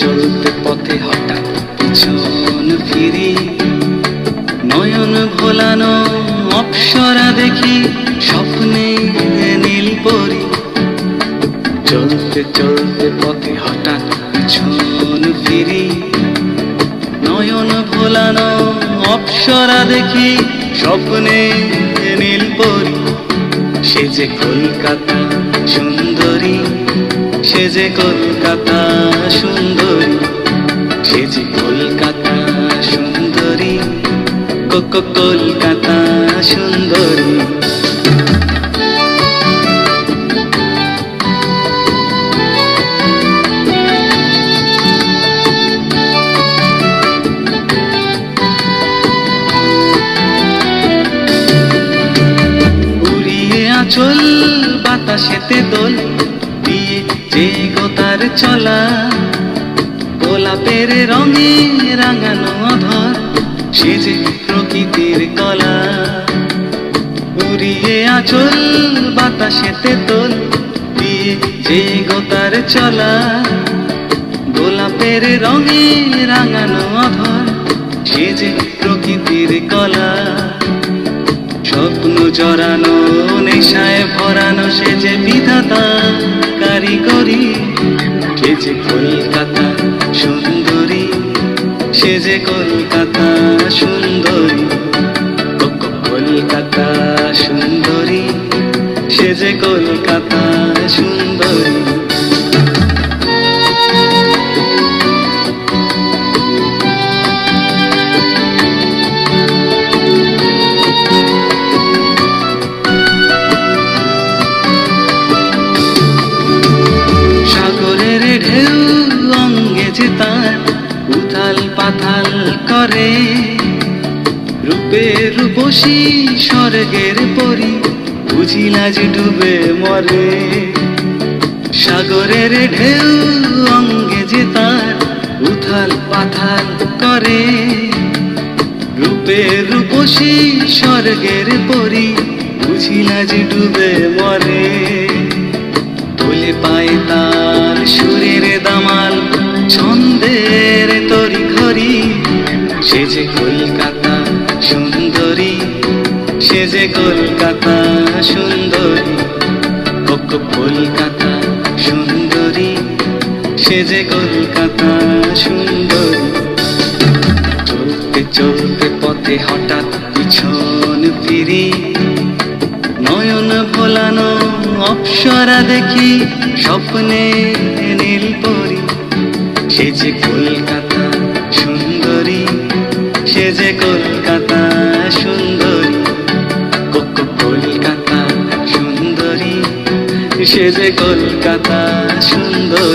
চলতে পথে হঠাৎ পিছন ফিরি, নয়ন ভোলানো অপ্সরা দেখি, স্বপ্নে নীল পরি। চলতে চলতে পথে হঠাৎ পিছন ফিরি, নয়ন ভোলানো অপ্সরা দেখি, স্বপ্নে নীল পরি। সে যে কলকাতা সুন্দরী, সে যে কলকাতা সুন্দরী, সে যে কলকাতা সুন্দরী, কলকাতা সুন্দরী। চল বাতাসেতে দোল দিয়ে যে গোতার চলা, গোলাপের রঙে রাঙানো অধর, সে যে প্রকৃতির কলা। উড়িয়ে আচল বাতাসেতে দোল দিয়ে যে গোতার চলা, গোলাপের রঙে রাঙানো অধর, সে যে প্রকৃতির কলা। স্বপ্ন জড়ানো নেশায় ভরানো, সে যে বিধাতা কারিগরি, সে যে কলকাতা সুন্দরী, সে যে কলকাতা সুন্দরী, কলকাতা সুন্দরী, সে যে কলকাতা সুন্দরী। ঢেউ অঙ্গে যে তার উথাল পাথাল করে, রূপে রূপসী স্বর্গের পরি, বুঝিলা যে ডুবে মরে। সাগরের ঢেউ অঙ্গে যে তার উথাল পাথাল করে, রূপে রূপসী স্বর্গের পরি, বুঝিলা যে ডুবে মরে। তোলে পায়ে তাল সুরের দামাল, ছন্দের তরি ঘরি, সে যে কলকাতা সুন্দরী, সে যে কলকাতা সুন্দরী, কলকাতা সুন্দরী, সে যে কলকাতা সুন্দরী। চলতে চলতে পথে হঠাৎ পিছন ফিরি, নয়ন ভোলানো অপ্সরা দেখি, স্বপ্নে নীল পরি। সে যে কলকাতা সুন্দরী, সে যে কলকাতা সুন্দরী, কলকাতা সুন্দরী, সে যে কলকাতা সুন্দরী।